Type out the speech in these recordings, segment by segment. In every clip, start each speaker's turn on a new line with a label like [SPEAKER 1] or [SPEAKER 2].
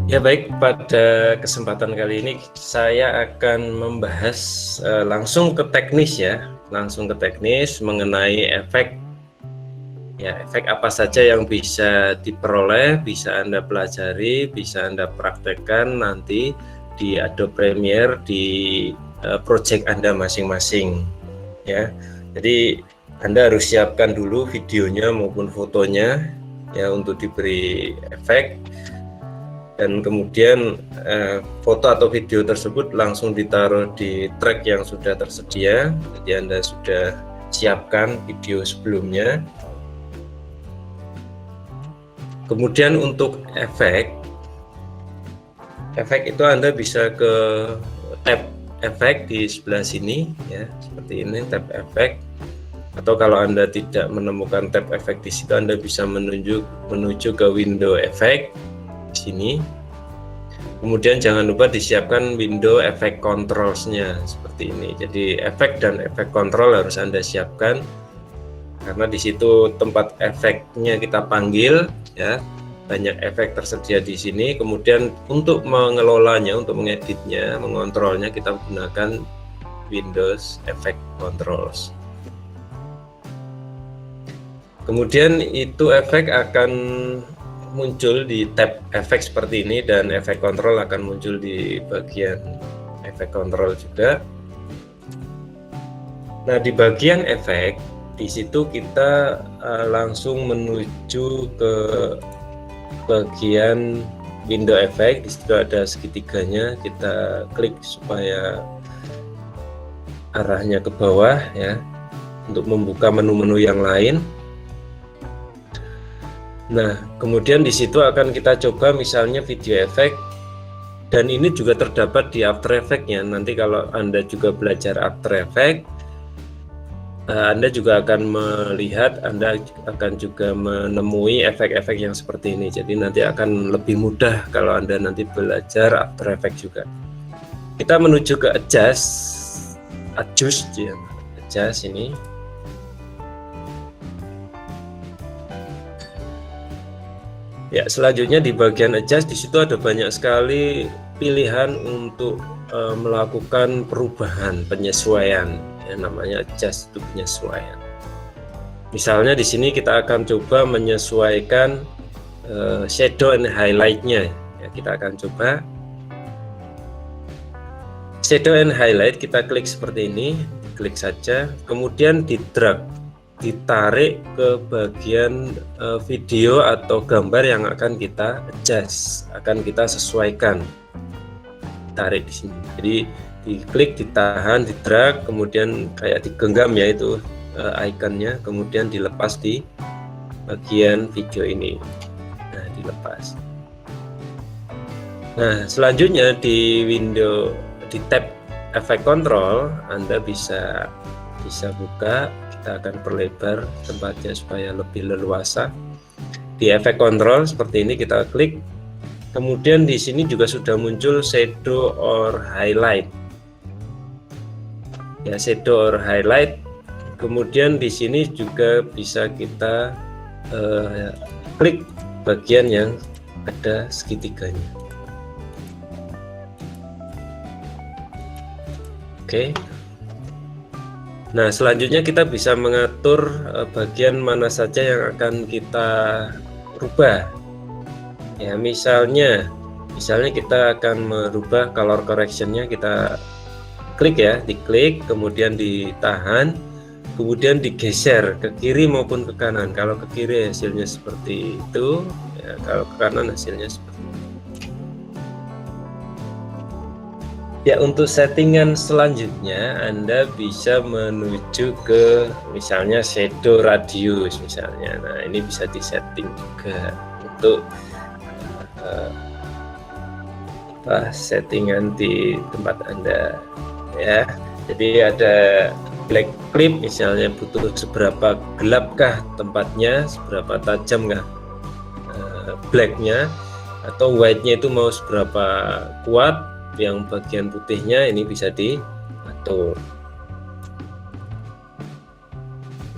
[SPEAKER 1] Ya baik, pada kesempatan kali ini saya akan membahas langsung ke teknis mengenai efek. Ya, efek apa saja yang bisa diperoleh, bisa Anda pelajari, bisa Anda praktekkan nanti di Adobe Premiere di project Anda masing-masing. Ya, jadi Anda harus siapkan dulu videonya maupun fotonya ya untuk diberi efek. Dan kemudian foto atau video tersebut langsung ditaruh di track yang sudah tersedia. Jadi Anda sudah siapkan video sebelumnya. Kemudian untuk efek itu Anda bisa ke tab efek di sebelah sini ya, seperti ini tab efek. Atau kalau Anda tidak menemukan tab efek di situ, Anda bisa menuju ke window efek di sini. Kemudian jangan lupa disiapkan window efek controls-nya seperti ini. Jadi efek dan efek control harus Anda siapkan karena di situ tempat efeknya kita panggil ya. Banyak efek tersedia di sini. Kemudian untuk mengelolanya, untuk mengeditnya, mengontrolnya kita gunakan Windows Effect Controls. Kemudian itu efek akan muncul di tab efek seperti ini dan efek kontrol akan muncul di bagian efek kontrol juga. Nah, di bagian efek di situ kita langsung menuju ke bagian window efek. Di situ ada segitiganya, kita klik supaya arahnya ke bawah ya untuk membuka menu-menu yang lain. Nah, kemudian di situ akan kita coba misalnya video efek, dan ini juga terdapat di After Effects-nya. Nanti kalau Anda juga belajar After Effects, Anda juga akan melihat, Anda akan juga menemui efek-efek yang seperti ini. Jadi nanti akan lebih mudah kalau Anda nanti belajar After Effects juga. Kita menuju ke adjust ya, adjust ini. Ya, selanjutnya di bagian adjust, di situ ada banyak sekali pilihan untuk melakukan perubahan, penyesuaian. Ya, namanya adjust itu penyesuaian. Misalnya di sini kita akan coba menyesuaikan shadow and highlight-nya. Ya, kita akan coba shadow and highlight, kita klik seperti ini, klik saja, kemudian di drag, ditarik ke bagian video atau gambar yang akan kita adjust, akan kita sesuaikan. Tarik di sini. Jadi diklik, ditahan, di drag, kemudian kayak digenggam ya itu ikonnya, kemudian dilepas di bagian video ini. Nah, dilepas. Nah, selanjutnya di window di tab efek control Anda bisa buka. Kita akan perlebar tempatnya supaya lebih leluasa. Di efek kontrol seperti ini kita klik. Kemudian di sini juga sudah muncul shadow or highlight. Ya, shadow or highlight. Kemudian di sini juga bisa kita klik bagian yang ada segitiganya. Oke. Nah, selanjutnya kita bisa mengatur bagian mana saja yang akan kita rubah. Ya, misalnya kita akan merubah color correction-nya, kita klik ya, diklik, kemudian ditahan, kemudian digeser ke kiri maupun ke kanan. Kalau ke kiri hasilnya seperti itu, ya, kalau ke kanan hasilnya seperti itu. Ya, untuk settingan selanjutnya Anda bisa menuju ke misalnya shadow radius misalnya. Nah, ini bisa disetting juga untuk settingan di tempat Anda ya. Jadi ada black clip misalnya, butuh seberapa gelapkah tempatnya, seberapa tajamkah blacknya, atau white-nya itu mau seberapa kuat. Yang bagian putihnya ini bisa diatur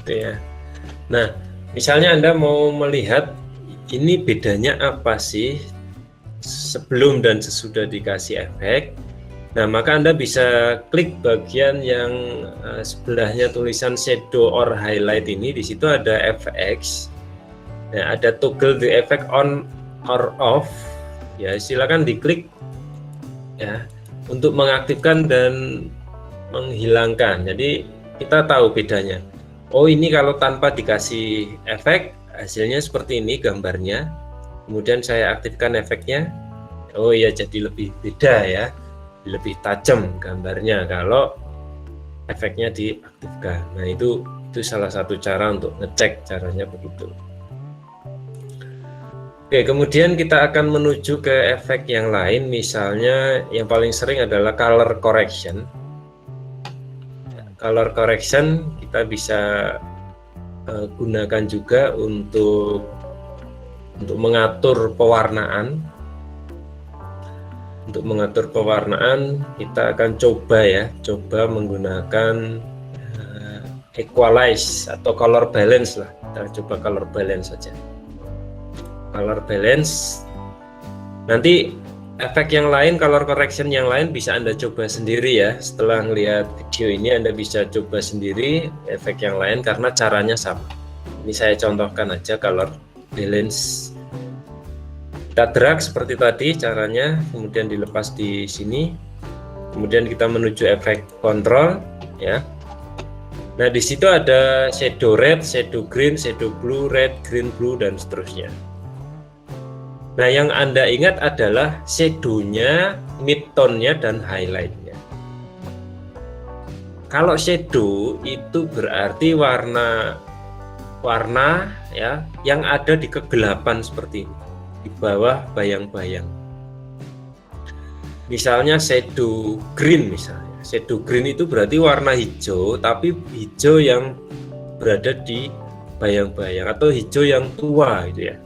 [SPEAKER 1] gitu ya. Nah, misalnya Anda mau melihat ini bedanya apa sih sebelum dan sesudah dikasih efek. Nah, maka Anda bisa klik bagian yang sebelahnya tulisan shadow or highlight ini. Di situ ada FX. Nah, ada toggle the effect on or off. Ya, silakan diklik ya untuk mengaktifkan dan menghilangkan. Jadi kita tahu bedanya. Oh, ini kalau tanpa dikasih efek hasilnya seperti ini gambarnya. Kemudian saya aktifkan efeknya. Oh iya, jadi lebih beda ya. Lebih tajam gambarnya kalau efeknya diaktifkan. Nah, itu salah satu cara untuk ngecek, caranya begitu. Oke, kemudian kita akan menuju ke efek yang lain, misalnya yang paling sering adalah color correction. Color correction kita bisa gunakan juga untuk mengatur pewarnaan. Untuk mengatur pewarnaan kita akan coba menggunakan equalize atau color balance lah. Kita coba color balance saja. Color balance. Nanti efek yang lain, color correction yang lain bisa Anda coba sendiri ya. Setelah melihat video ini Anda bisa coba sendiri efek yang lain karena caranya sama. Ini saya contohkan aja color balance. Kita drag seperti tadi caranya, kemudian dilepas di sini, kemudian kita menuju efek control ya. Nah, di situ ada shadow red, shadow green, shadow blue, red, green, blue, dan seterusnya. Nah, yang Anda ingat adalah shadow-nya, mid-tone-nya, dan highlight-nya. Kalau shadow itu berarti warna ya yang ada di kegelapan seperti ini, di bawah bayang-bayang. Misalnya shadow green misalnya. Shadow green itu berarti warna hijau, tapi hijau yang berada di bayang-bayang atau hijau yang tua gitu ya.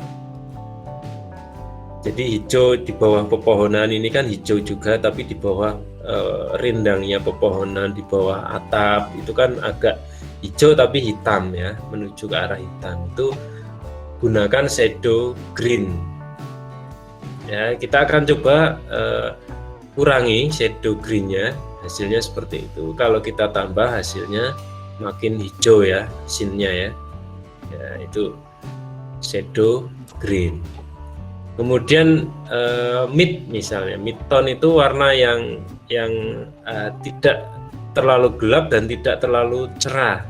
[SPEAKER 1] Jadi hijau di bawah pepohonan ini kan hijau juga, tapi di bawah rindangnya pepohonan, di bawah atap itu kan agak hijau tapi hitam ya, menuju ke arah hitam. Itu gunakan shadow green. Ya, kita akan coba kurangi shadow green-nya, hasilnya seperti itu. Kalau kita tambah hasilnya makin hijau ya, scene-nya ya. Ya, itu shadow green. Kemudian mid misalnya, mid tone itu warna yang tidak terlalu gelap dan tidak terlalu cerah.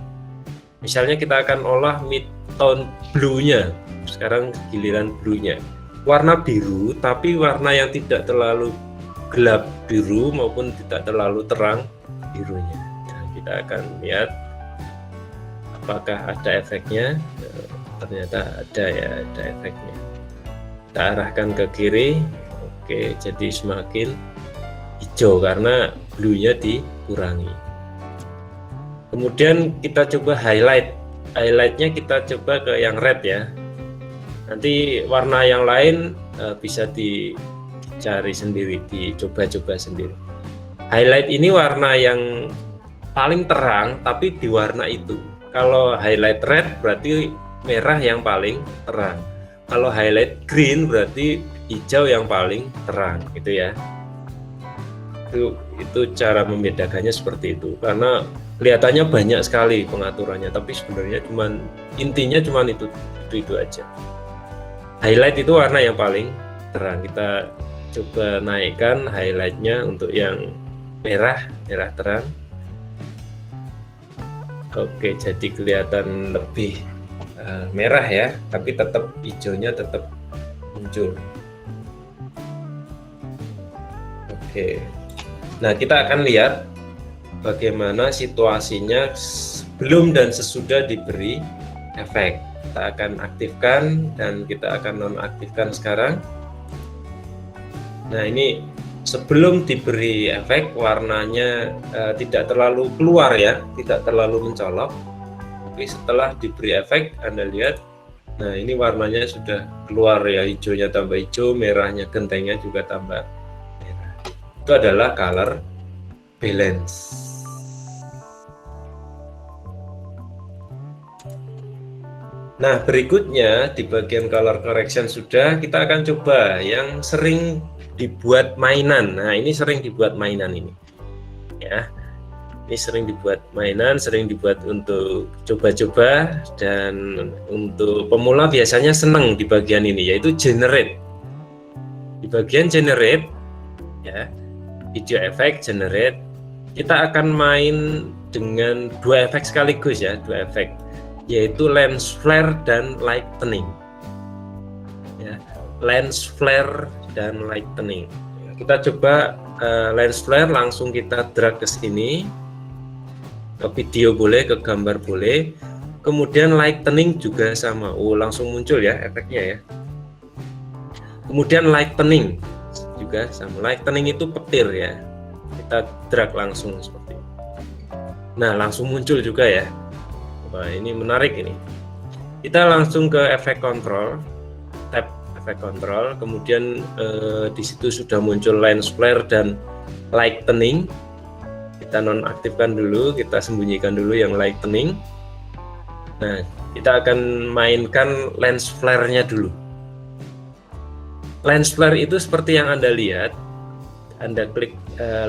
[SPEAKER 1] Misalnya kita akan olah mid tone blue-nya. Sekarang giliran blue-nya. Warna biru tapi warna yang tidak terlalu gelap biru maupun tidak terlalu terang birunya. Nah, kita akan lihat apakah ada efeknya. Ternyata ada ya, ada efeknya. Kita arahkan ke kiri. Oke, jadi semakin hijau karena blue-nya dikurangi. Kemudian kita coba highlight-nya kita coba ke yang red ya. Nanti warna yang lain bisa dicari sendiri, dicoba-coba sendiri. Highlight ini warna yang paling terang tapi di warna itu. Kalau highlight red berarti merah yang paling terang. Kalau highlight green berarti hijau yang paling terang, gitu ya. Itu cara membedakannya seperti itu. Karena kelihatannya banyak sekali pengaturannya, tapi sebenarnya intinya itu aja. Highlight itu warna yang paling terang. Kita coba naikkan highlightnya untuk yang merah terang. Oke, jadi kelihatan lebih merah ya, tapi tetap hijaunya tetap muncul. Oke, nah kita akan lihat bagaimana situasinya sebelum dan sesudah diberi efek. Kita akan aktifkan dan kita akan nonaktifkan sekarang. Nah, ini sebelum diberi efek warnanya tidak terlalu keluar ya, tidak terlalu mencolok. Tapi setelah diberi efek Anda lihat, nah ini warnanya sudah keluar ya, hijaunya tambah hijau, merahnya gentengnya juga tambah merah. Itu adalah color balance. Nah, berikutnya di bagian color correction sudah, kita akan coba yang sering dibuat mainan. Nah, ini sering dibuat mainan ini. Ya. Ini sering dibuat mainan, sering dibuat untuk coba-coba, dan untuk pemula biasanya senang di bagian ini, yaitu generate. Di bagian generate, ya, video efek generate, kita akan main dengan dua efek sekaligus ya, dua efek, yaitu lens flare dan lightening. Ya, lens flare dan lightening. Kita coba lens flare, langsung kita drag ke sini. Ke video boleh, ke gambar boleh, kemudian lightening juga sama. Langsung muncul ya efeknya ya. Kemudian lightening juga sama. Lightening itu petir ya, kita drag langsung seperti ini. Nah, langsung muncul juga ya. Wah, ini menarik ini. Kita langsung ke efek control, tab efek control, kemudian di situ sudah muncul lens flare dan lightening. Kita nonaktifkan dulu, kita sembunyikan dulu yang lightening. Nah, kita akan mainkan lens flare-nya dulu. Lens flare itu seperti yang Anda lihat. Anda klik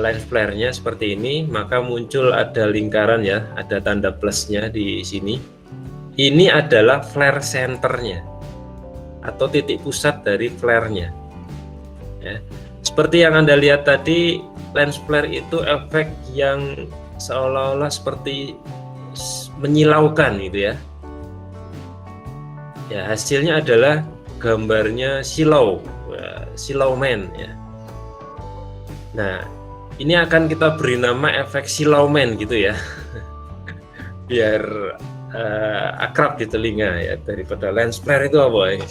[SPEAKER 1] lens flare-nya seperti ini, maka muncul ada lingkaran ya, ada tanda plusnya di sini. Ini adalah flare center-nya atau titik pusat dari flare-nya. Ya. Seperti yang Anda lihat tadi, lens flare itu efek yang seolah-olah seperti menyilaukan gitu ya. Ya, hasilnya adalah gambarnya silau, silau man ya. Nah, ini akan kita beri nama efek silau man gitu ya. Biar akrab di telinga ya, daripada lens flare itu apa ya?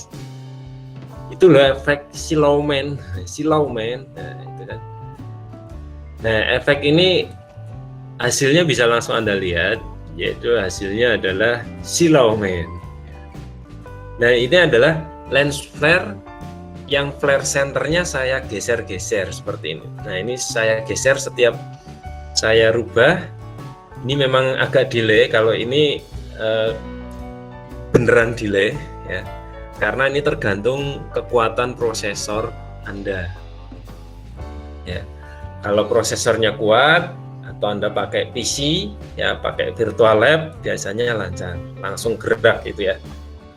[SPEAKER 1] Itulah efek silau man. Nah, itu kan. Nah, efek ini hasilnya bisa langsung Anda lihat, yaitu hasilnya adalah silau man. Nah, ini adalah lens flare yang flare centernya saya geser-geser seperti ini. Nah, ini saya geser setiap saya rubah. Ini memang agak delay, kalau ini beneran delay ya, karena ini tergantung kekuatan prosesor Anda ya. Kalau prosesornya kuat atau Anda pakai PC ya, pakai virtual lab, biasanya lancar, langsung gerak gitu ya.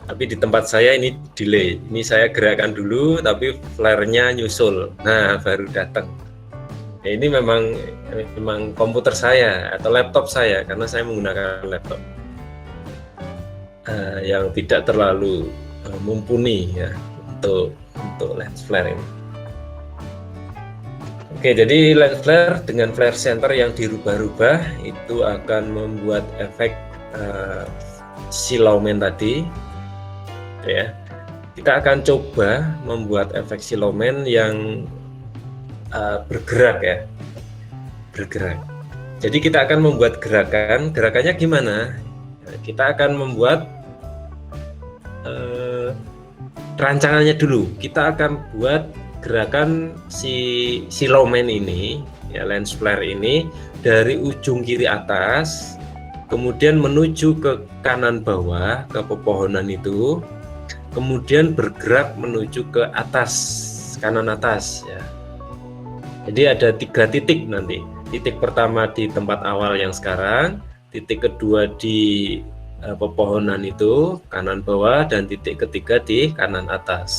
[SPEAKER 1] Tapi di tempat saya ini delay. Ini saya gerakkan dulu, tapi flare-nya nyusul. Nah, baru datang. Nah, ini memang komputer saya atau laptop saya, karena saya menggunakan laptop yang tidak terlalu mumpuni ya untuk lens flare ini. Oke, jadi lens flare dengan flare center yang dirubah-rubah itu akan membuat efek silau man tadi. Ya, kita akan coba membuat efek silau man yang bergerak ya, bergerak. Jadi kita akan membuat gerakannya gimana? Kita akan membuat rancangannya dulu. Kita akan buat gerakan si silau man ini ya, lens flare ini dari ujung kiri atas, kemudian menuju ke kanan bawah ke pepohonan itu, kemudian bergerak menuju ke atas, kanan atas ya. Jadi ada 3 titik nanti. Titik pertama di tempat awal yang sekarang, titik kedua di pepohonan itu kanan bawah, dan titik ketiga di kanan atas.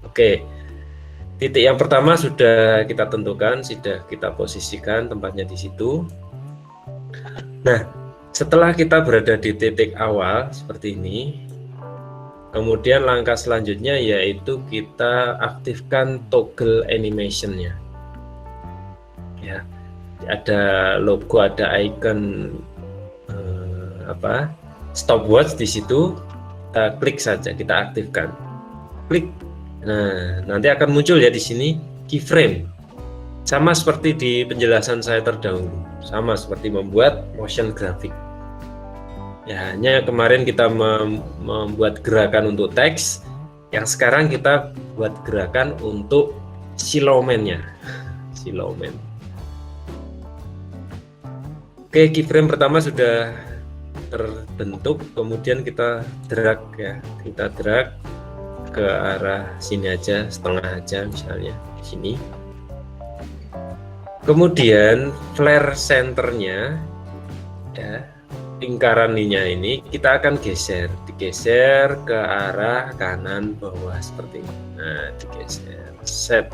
[SPEAKER 1] Oke, titik yang pertama sudah kita tentukan, sudah kita posisikan tempatnya di situ. Nah, setelah kita berada di titik awal seperti ini, kemudian langkah selanjutnya yaitu kita aktifkan toggle animation-nya. Ya, ada logo, ada icon stopwatch di situ. Kita klik saja, kita aktifkan. Klik. Nah, nanti akan muncul ya di sini keyframe. Sama seperti di penjelasan saya terdahulu, sama seperti membuat motion graphic. Ya, hanya kemarin kita membuat gerakan untuk teks, yang sekarang kita buat gerakan untuk silau man-nya. Silau man. Oke, keyframe pertama sudah terbentuk, kemudian kita drag ya, kita drag ke arah sini aja, setengah aja misalnya di sini. Kemudian flare centernya, ya, lingkaran ini kita akan digeser ke arah kanan bawah seperti ini. Nah, digeser, set,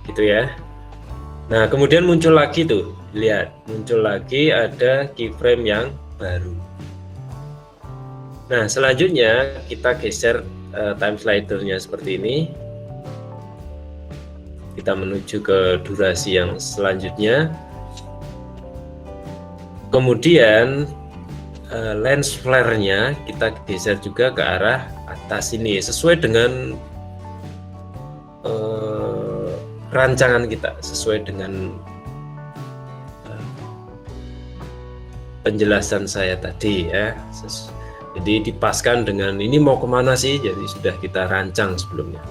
[SPEAKER 1] gitu ya. Nah, kemudian muncul lagi tuh, lihat, muncul lagi ada keyframe yang baru. Nah, selanjutnya kita geser time slidernya seperti ini. Kita menuju ke durasi yang selanjutnya. Kemudian lens flare-nya kita geser juga ke arah atas ini, sesuai dengan rancangan kita, sesuai dengan penjelasan saya tadi ya. Jadi dipaskan dengan ini mau kemana sih, jadi sudah kita rancang sebelumnya.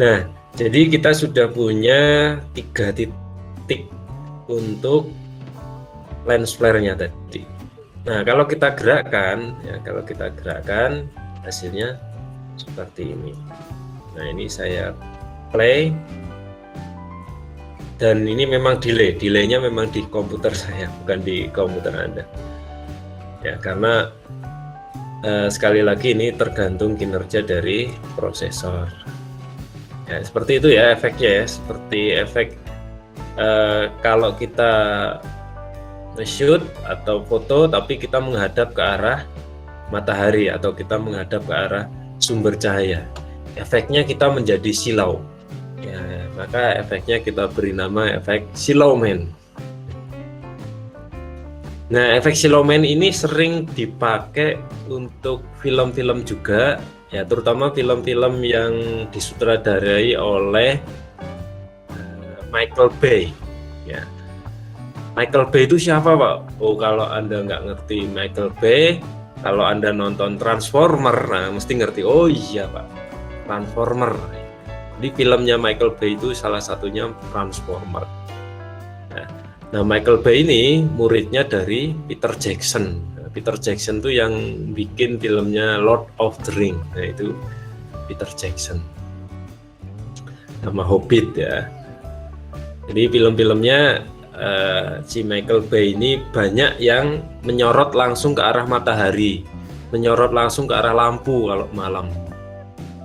[SPEAKER 1] Nah, jadi kita sudah punya 3 titik untuk lens flare-nya tadi. Nah, kalau kita gerakkan, ya, hasilnya seperti ini. Nah, ini saya play, dan ini memang delaynya memang di komputer saya, bukan di komputer Anda. Ya, karena sekali lagi ini tergantung kinerja dari prosesor. Ya, seperti itu ya efeknya ya, seperti efek kalau kita nge-shoot atau foto tapi kita menghadap ke arah matahari atau kita menghadap ke arah sumber cahaya, efeknya kita menjadi silau ya, maka efeknya kita beri nama efek Silhouette. Nah, efek Silhouette ini sering dipakai untuk film-film juga ya, terutama film-film yang disutradarai oleh Michael Bay ya. Michael Bay itu siapa, Pak? Oh, kalau Anda nggak ngerti Michael Bay, kalau Anda nonton Transformer, nah mesti ngerti. Oh iya, Pak, Transformer. Jadi filmnya Michael Bay itu salah satunya Transformer. Nah, Michael Bay ini muridnya dari Peter Jackson. Peter Jackson tuh yang bikin filmnya Lord of the Ring. Nah, itu Peter Jackson sama Hobbit ya. Jadi film-filmnya si Michael Bay ini banyak yang menyorot langsung ke arah matahari, menyorot langsung ke arah lampu kalau malam.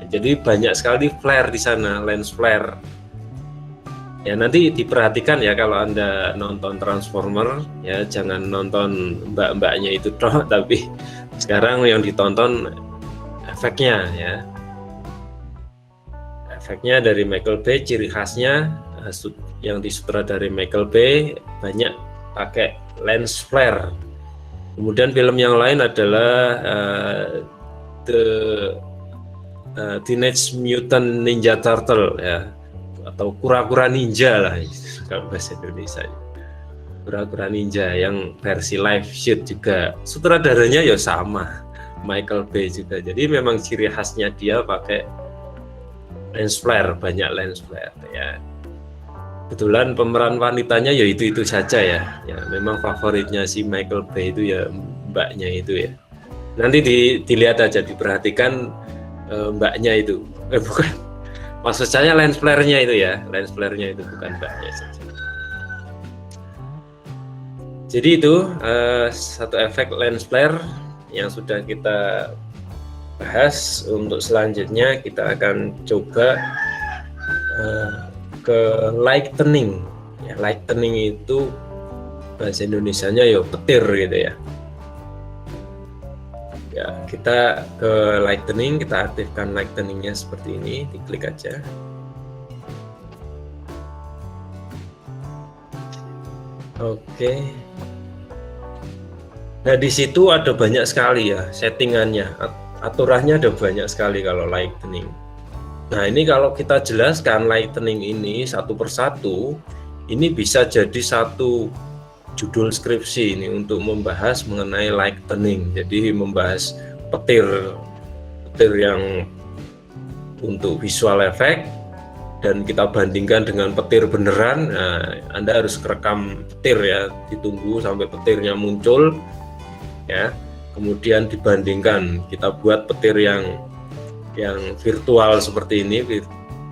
[SPEAKER 1] Jadi banyak sekali flare di sana, lens flare. Ya, nanti diperhatikan ya kalau Anda nonton Transformer ya, jangan nonton mbak-mbaknya itu toh, tapi sekarang yang ditonton efeknya ya. Efeknya dari Michael Bay, ciri khasnya yang disutradarai Michael Bay banyak pakai lens flare. Kemudian film yang lain adalah Teenage Mutant Ninja Turtle ya, atau kura-kura ninja lah kalau bahasa Indonesia. Kura-kura ninja yang versi live shoot juga, sutradaranya ya sama, Michael Bay juga. Jadi memang ciri khasnya dia pakai lens flare, banyak lens flare ya. Kebetulan pemeran wanitanya ya itu saja ya. Ya memang favoritnya si Michael Bay itu ya mbaknya itu ya. Nanti dilihat aja, diperhatikan mbaknya itu. Bukan. Maksud saya lens flare-nya itu ya, lens flare-nya itu bukan mbaknya saja. Jadi itu satu efek lens flare yang sudah kita bahas. Untuk selanjutnya kita akan coba ke lightening ya. Lightening itu bahasa Indonesianya ya petir gitu ya. Ya, kita ke lightening, kita aktifkan lightningnya seperti ini, diklik aja. Oke. Nah, di situ ada banyak sekali ya settingannya, aturannya ada banyak sekali kalau lightening. Nah, ini kalau kita jelaskan lightening ini satu persatu, ini bisa jadi satu judul skripsi ini untuk membahas mengenai lightening. Jadi membahas petir yang untuk visual effect dan kita bandingkan dengan petir beneran. Nah, Anda harus rekam petir ya, ditunggu sampai petirnya muncul ya. Kemudian dibandingkan, kita buat petir yang virtual seperti ini,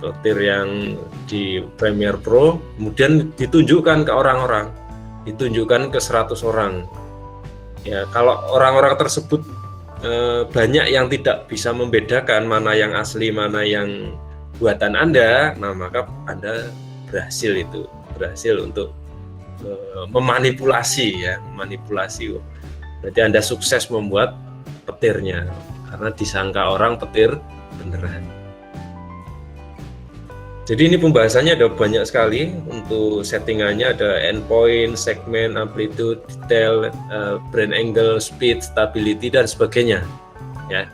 [SPEAKER 1] petir yang di Premiere Pro, kemudian ditunjukkan ke orang-orang, ditunjukkan ke 100 orang. Ya, kalau orang-orang tersebut banyak yang tidak bisa membedakan mana yang asli, mana yang buatan Anda, nah maka Anda berhasil untuk memanipulasi ya, memanipulasi. Berarti Anda sukses membuat petirnya karena disangka orang petir beneran. Jadi ini pembahasannya ada banyak sekali. Untuk settingannya ada endpoint, segmen, amplitude, detail, brand angle, speed, stability, dan sebagainya ya.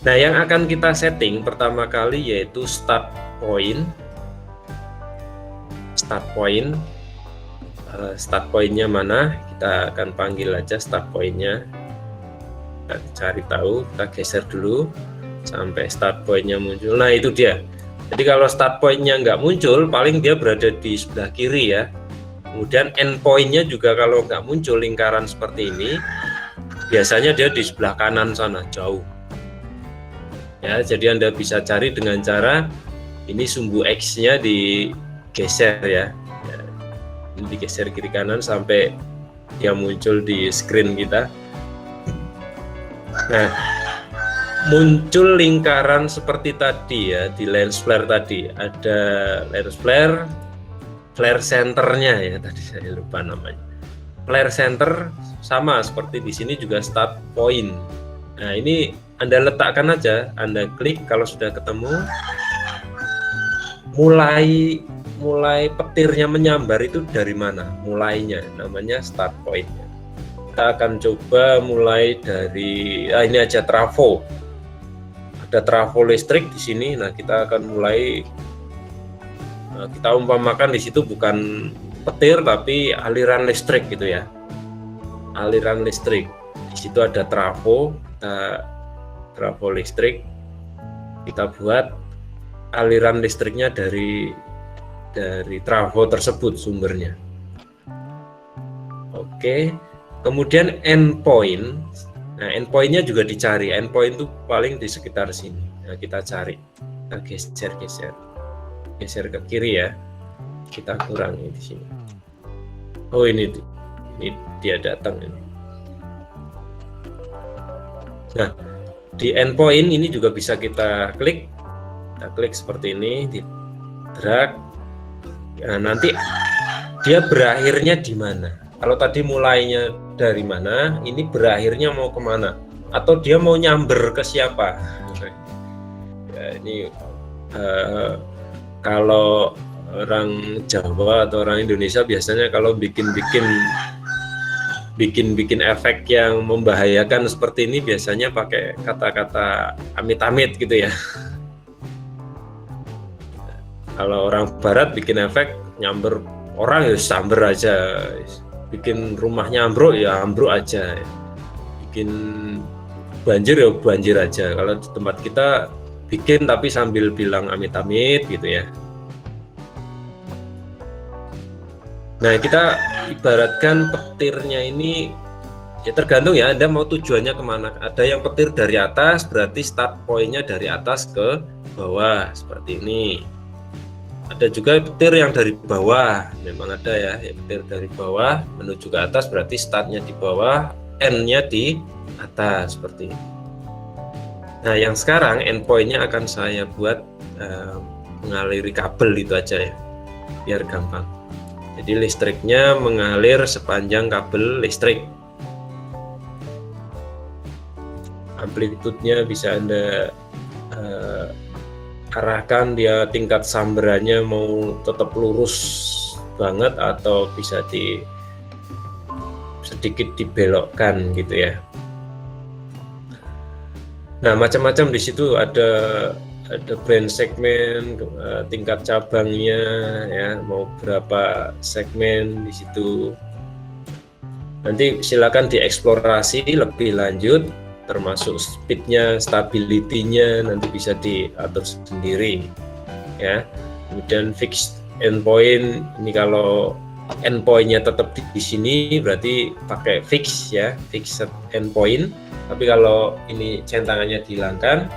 [SPEAKER 1] Nah, yang akan kita setting pertama kali yaitu start point. Start point-nya mana? Kita akan panggil aja start point-nya. Kita cari tahu, kita geser dulu sampai start point-nya muncul. Nah, itu dia. Jadi kalau start point-nya nggak muncul, paling dia berada di sebelah kiri ya. Kemudian end point-nya juga kalau nggak muncul lingkaran seperti ini, biasanya dia di sebelah kanan sana, jauh. Ya, jadi Anda bisa cari dengan cara ini sumbu X-nya digeser ya. Ini digeser kiri kanan sampai dia muncul di screen kita. Nah, muncul lingkaran seperti tadi ya, di lens flare tadi ada lens flare centernya ya, tadi saya lupa namanya. Flare center sama seperti di sini juga start point. Nah, ini Anda letakkan aja, Anda klik kalau sudah ketemu, mulai petirnya menyambar itu dari mana? Mulainya namanya start point-nya. Kita akan coba mulai dari ini aja, trafo. Ada trafo listrik di sini. Nah, kita akan mulai, kita umpamakan di situ bukan petir tapi aliran listrik gitu ya. Aliran listrik. Di situ ada trafo, trafo listrik. Kita buat aliran listriknya dari trafo tersebut sumbernya. Oke, kemudian endpoint. Nah, endpointnya juga dicari. Endpoint itu paling di sekitar sini. Nah, kita cari. Kita geser ke kiri ya. Kita kurangi di sini. Oh, ini dia datang ini. Nah, di endpoint ini juga bisa kita klik. Kita klik seperti ini, di drag. Nah, nanti dia berakhirnya di mana? Kalau tadi mulainya dari mana, ini berakhirnya mau kemana? Atau dia mau nyamber ke siapa? Ya, ini kalau orang Jawa atau orang Indonesia biasanya kalau bikin efek yang membahayakan seperti ini biasanya pakai kata-kata amit-amit gitu ya. Kalau orang barat bikin efek nyamber orang ya samber aja, bikin rumahnya ambruk ya ambruk aja, bikin banjir ya banjir aja. Kalau di tempat kita bikin tapi sambil bilang amit-amit gitu ya. Nah, kita ibaratkan petirnya ini ya tergantung ya Anda mau tujuannya kemana. Ada yang petir dari atas, berarti start point-nya dari atas ke bawah seperti ini. Ada juga petir yang dari bawah, memang ada ya, petir dari bawah menuju ke atas, berarti startnya di bawah, end-nya di atas seperti ini. Nah, yang sekarang endpoint-nya akan saya buat mengaliri kabel itu aja ya, biar gampang. Jadi listriknya mengalir sepanjang kabel listrik. Amplitudenya bisa Anda arahkan, dia tingkat samberannya mau tetap lurus banget atau bisa sedikit dibelokkan gitu ya. Nah, macam-macam di situ ada brand segmen, tingkat cabangnya ya, mau berapa segmen di situ. Nanti silakan dieksplorasi lebih lanjut, termasuk speednya, stability-nya nanti bisa diatur sendiri ya. Kemudian fixed endpoint ini kalau endpoint-nya tetap di sini, berarti pakai fix ya, fixed endpoint. Tapi kalau ini centangannya dihilangkan,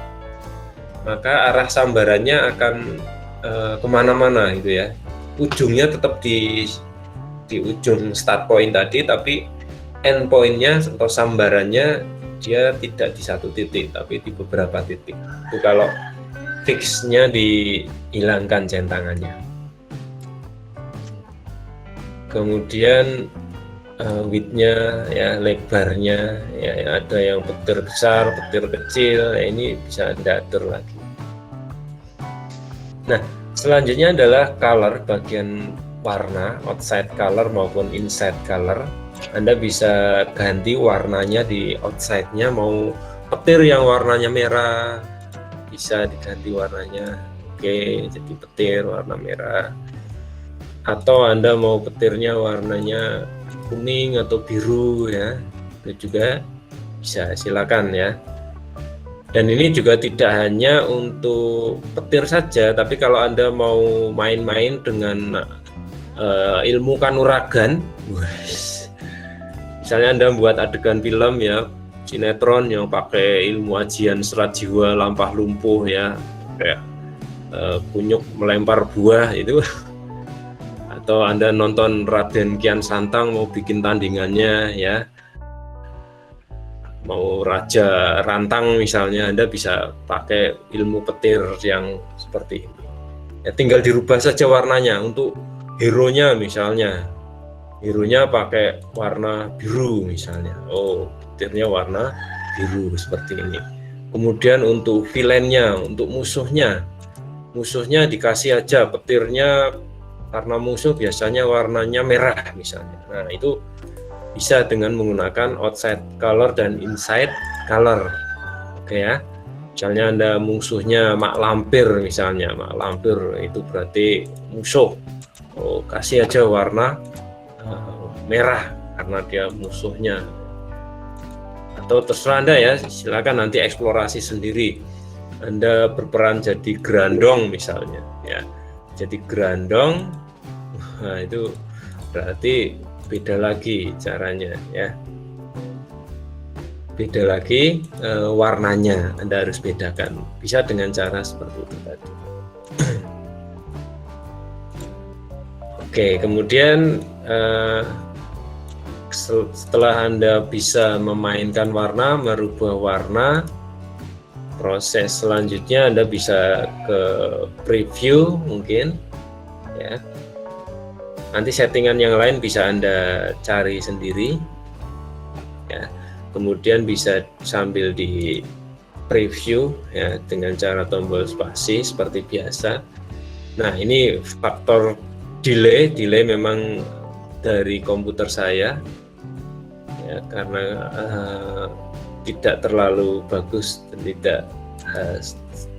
[SPEAKER 1] maka arah sambarannya akan kemana-mana gitu ya. Ujungnya tetap di ujung start point tadi, tapi endpoint-nya atau sambarannya dia tidak di satu titik, tapi di beberapa titik. Itu kalau fix-nya dihilangkan centangannya. Kemudian width-nya ya, lebarnya ya, ada yang petir besar, petir kecil, ya, ini bisa Anda atur lagi. Nah, selanjutnya adalah color, bagian warna, outside color maupun inside color. Anda bisa ganti warnanya di outside-nya, mau petir yang warnanya merah bisa diganti warnanya, oke, jadi petir warna merah. Atau Anda mau petirnya warnanya kuning atau biru ya, itu juga bisa, silakan ya. Dan ini juga tidak hanya untuk petir saja, tapi kalau Anda mau main-main dengan ilmu kanuragan, misalnya Anda buat adegan film ya, sinetron yang pakai ilmu ajian serat jiwa lampah lumpuh ya, kayak kunyuk melempar buah itu, atau Anda nonton Raden Kian Santang mau bikin tandingannya ya, mau Raja Rantang misalnya, Anda bisa pakai ilmu petir yang seperti ini ya, tinggal dirubah saja warnanya. Untuk hero-nya misalnya, hero-nya pakai warna biru misalnya, oh petirnya warna biru seperti ini. Kemudian untuk villain-nya, untuk musuhnya dikasih aja petirnya karena musuh biasanya warnanya merah misalnya. Nah, itu bisa dengan menggunakan outside color dan inside color. Oke ya. Misalnya Anda musuhnya mak lampir misalnya, mak lampir itu berarti musuh. Oh, kasih aja warna merah karena dia musuhnya. Atau terserah Anda ya, silakan nanti eksplorasi sendiri. Anda berperan jadi Grandong misalnya ya. Jadi Grandong, nah itu berarti beda lagi caranya ya, beda lagi warnanya, Anda harus bedakan, bisa dengan cara seperti itu tadi. Oke, kemudian setelah Anda bisa memainkan warna, merubah warna, proses selanjutnya Anda bisa ke preview mungkin ya. Nanti settingan yang lain bisa Anda cari sendiri ya. Kemudian bisa sambil di preview ya dengan cara tombol spasi seperti biasa. Nah, ini faktor delay memang dari komputer saya ya, karena tidak terlalu bagus dan tidak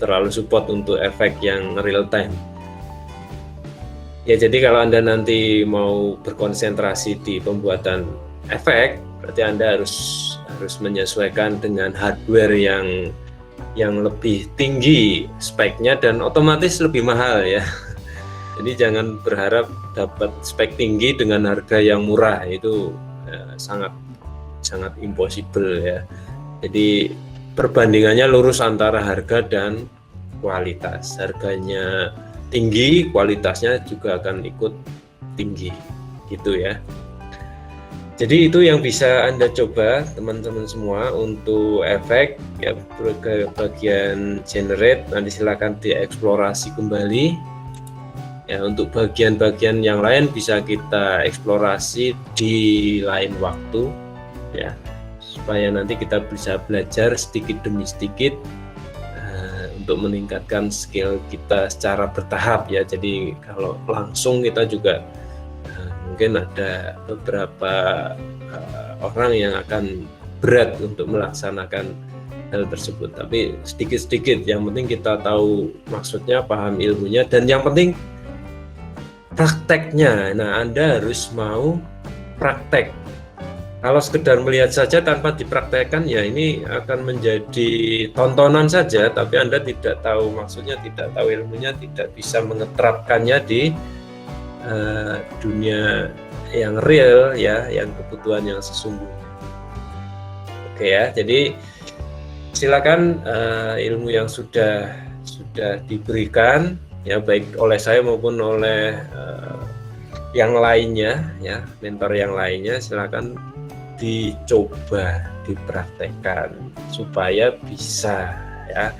[SPEAKER 1] terlalu support untuk efek yang real time. Ya, jadi kalau Anda nanti mau berkonsentrasi di pembuatan efek, berarti Anda harus menyesuaikan dengan hardware yang lebih tinggi speknya dan otomatis lebih mahal ya. Jadi jangan berharap dapat spek tinggi dengan harga yang murah, itu sangat impossible ya. Jadi perbandingannya lurus antara harga dan kualitas. Harganya tinggi, kualitasnya juga akan ikut tinggi gitu ya. Jadi itu yang bisa Anda coba teman-teman semua untuk efek ya, ke bagian generate, nanti silakan dieksplorasi kembali ya. Untuk bagian-bagian yang lain bisa kita eksplorasi di lain waktu ya, supaya nanti kita bisa belajar sedikit demi sedikit untuk meningkatkan skill kita secara bertahap ya. Jadi kalau langsung kita juga mungkin ada beberapa orang yang akan berat untuk melaksanakan hal tersebut, tapi sedikit-sedikit, yang penting kita tahu maksudnya, paham ilmunya, dan yang penting prakteknya. Nah, Anda harus mau praktek. Kalau sekedar melihat saja tanpa dipraktekkan ya ini akan menjadi tontonan saja, tapi Anda tidak tahu maksudnya, tidak tahu ilmunya, tidak bisa mengeterapkannya di dunia yang real ya, yang kebutuhan yang sesungguhnya. Oke ya, jadi silakan ilmu yang sudah diberikan ya, baik oleh saya maupun oleh yang lainnya ya, mentor yang lainnya, silakan dicoba, dipraktekkan supaya bisa ya.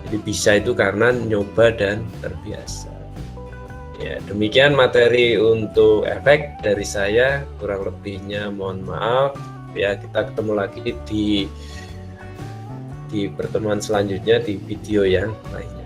[SPEAKER 1] Jadi bisa itu karena nyoba dan terbiasa. Ya, demikian materi untuk efek dari saya, kurang lebihnya mohon maaf ya. Kita ketemu lagi di pertemuan selanjutnya di video yang lainnya.